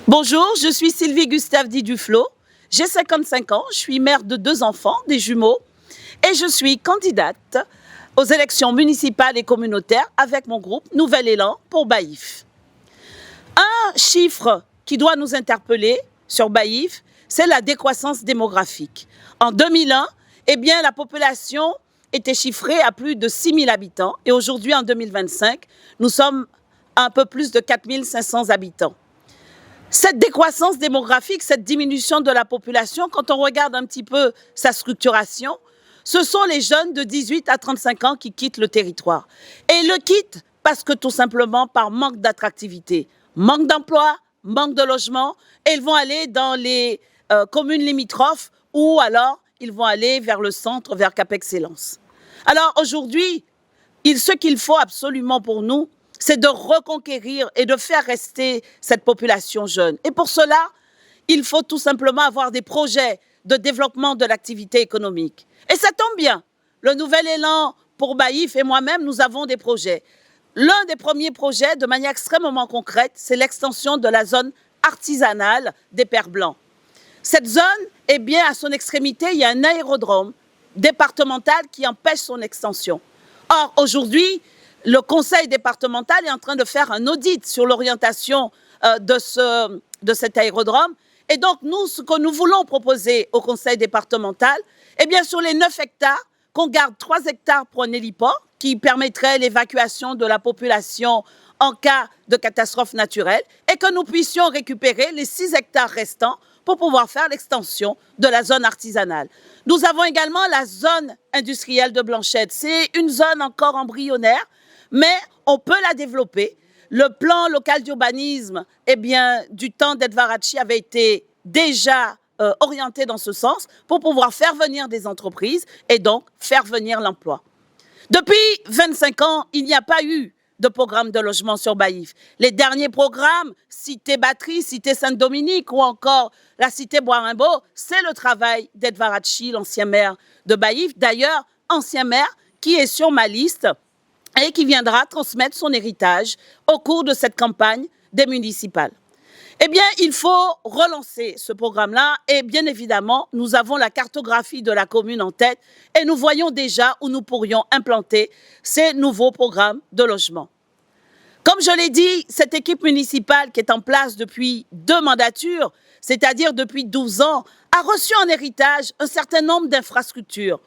Bonjour, je suis Sylvie Gustave Di Duflo. J'ai 55 ans, je suis mère de 2 enfants, des jumeaux, et je suis candidate aux élections municipales et communautaires avec mon groupe Nouvel Élan pour Baïf. Un chiffre qui doit nous interpeller sur Baïf, c'est la décroissance démographique. En 2001, la population était chiffrée à plus de 6 000 habitants et aujourd'hui, en 2025, nous sommes à un peu plus de 4 500 habitants. Cette décroissance démographique, cette diminution de la population, quand on regarde un petit peu sa structuration, ce sont les jeunes de 18 à 35 ans qui quittent le territoire. Et ils le quittent parce que tout simplement par manque d'attractivité, manque d'emploi, manque de logement, et ils vont aller dans les communes limitrophes ou alors ils vont aller vers le centre, vers Cap Excellence. Alors aujourd'hui, ce qu'il faut absolument pour nous, c'est de reconquérir et de faire rester cette population jeune. Et pour cela, il faut tout simplement avoir des projets de développement de l'activité économique. Et ça tombe bien, le Nouvel Élan pour Baïf et moi-même, nous avons des projets. L'un des premiers projets, de manière extrêmement concrète, c'est l'extension de la zone artisanale des Pères Blancs. Cette zone, à son extrémité, il y a un aérodrome départemental qui empêche son extension. Or, aujourd'hui, le conseil départemental est en train de faire un audit sur l'orientation de cet aérodrome. Et donc, nous, ce que nous voulons proposer au conseil départemental, sur les 9 hectares, qu'on garde 3 hectares pour un héliport qui permettrait l'évacuation de la population en cas de catastrophe naturelle et que nous puissions récupérer les 6 hectares restants pour pouvoir faire l'extension de la zone artisanale. Nous avons également la zone industrielle de Blanchette. C'est une zone encore embryonnaire, mais on peut la développer. Le plan local d'urbanisme du temps d'Edouard Hatchi avait été déjà orienté dans ce sens pour pouvoir faire venir des entreprises et donc faire venir l'emploi. Depuis 25 ans, il n'y a pas eu de programme de logement sur Baïf. Les derniers programmes, Cité Batterie, Cité Saint-Dominique ou encore la Cité Bois-Rimbaud, c'est le travail d'Edouard Hatchi, l'ancien maire de Baïf. D'ailleurs, ancien maire qui est sur ma liste et qui viendra transmettre son héritage au cours de cette campagne des municipales. Il faut relancer ce programme-là et bien évidemment, nous avons la cartographie de la commune en tête et nous voyons déjà où nous pourrions implanter ces nouveaux programmes de logement. Comme je l'ai dit, cette équipe municipale qui est en place depuis 2 mandatures, c'est-à-dire depuis 12 ans, a reçu en héritage un certain nombre d'infrastructures.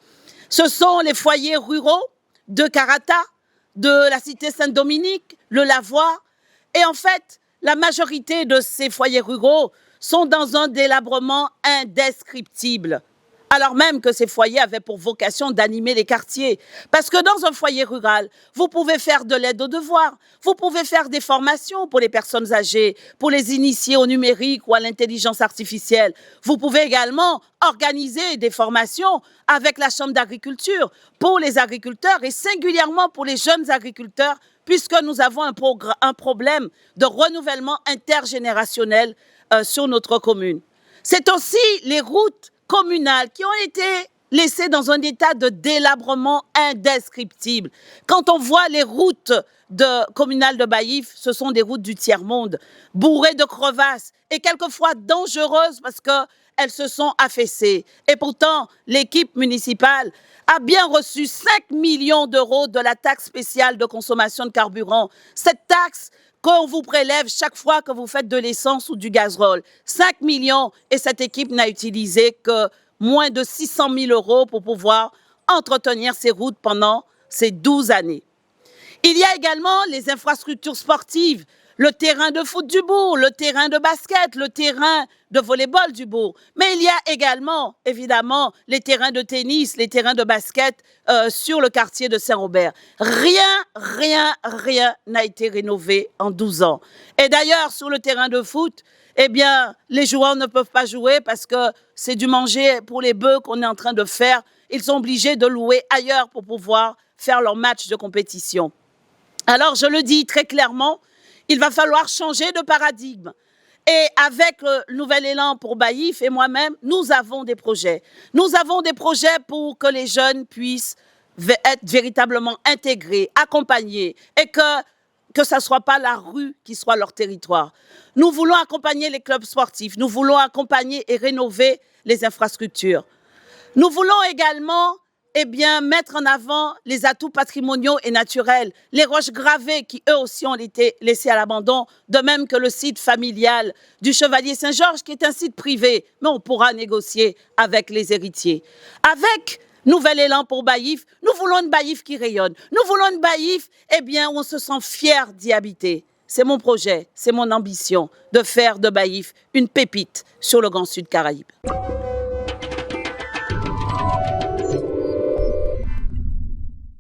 Ce sont les foyers ruraux de Karata, de la cité Saint-Dominique, le lavoir. Et en fait, la majorité de ces foyers ruraux sont dans un délabrement indescriptible, alors même que ces foyers avaient pour vocation d'animer les quartiers. Parce que dans un foyer rural, vous pouvez faire de l'aide aux devoirs, vous pouvez faire des formations pour les personnes âgées, pour les initier au numérique ou à l'intelligence artificielle. Vous pouvez également organiser des formations avec la Chambre d'agriculture pour les agriculteurs et singulièrement pour les jeunes agriculteurs, puisque nous avons un problème de renouvellement intergénérationnel sur notre commune. C'est aussi les routes communales qui ont été laissées dans un état de délabrement indescriptible. Quand on voit les routes communales de Baïf, ce sont des routes du tiers-monde, bourrées de crevasses et quelquefois dangereuses parce qu'elles se sont affaissées. Et pourtant, l'équipe municipale a bien reçu 5 millions d'euros de la taxe spéciale de consommation de carburant. Cette taxe qu'on vous prélève chaque fois que vous faites de l'essence ou du gasoil. 5 millions et cette équipe n'a utilisé que moins de 600 000 euros pour pouvoir entretenir ces routes pendant ces 12 années. Il y a également les infrastructures sportives, le terrain de foot du bourg, le terrain de basket, le terrain de volley-ball du bourg. Mais il y a également, évidemment, les terrains de tennis, les terrains de basket sur le quartier de Saint-Robert. Rien n'a été rénové en 12 ans. Et d'ailleurs, sur le terrain de foot, les joueurs ne peuvent pas jouer parce que c'est du manger pour les bœufs qu'on est en train de faire. Ils sont obligés de louer ailleurs pour pouvoir faire leur match de compétition. Alors, je le dis très clairement, il va falloir changer de paradigme. Et avec le Nouvel Élan pour Baïf et moi-même, nous avons des projets. Nous avons des projets pour que les jeunes puissent être véritablement intégrés, accompagnés et que que ce ne soit pas la rue qui soit leur territoire. Nous voulons accompagner les clubs sportifs, nous voulons accompagner et rénover les infrastructures. Nous voulons également mettre en avant les atouts patrimoniaux et naturels, les roches gravées qui eux aussi ont été laissées à l'abandon, de même que le site familial du Chevalier Saint-Georges qui est un site privé, mais on pourra négocier avec les héritiers. Avec Nouvel Élan pour Baïf, nous voulons une Baïf qui rayonne, nous voulons une Baïf où on se sent fier d'y habiter. C'est mon projet, c'est mon ambition de faire de Baïf une pépite sur le Grand Sud Caraïbe.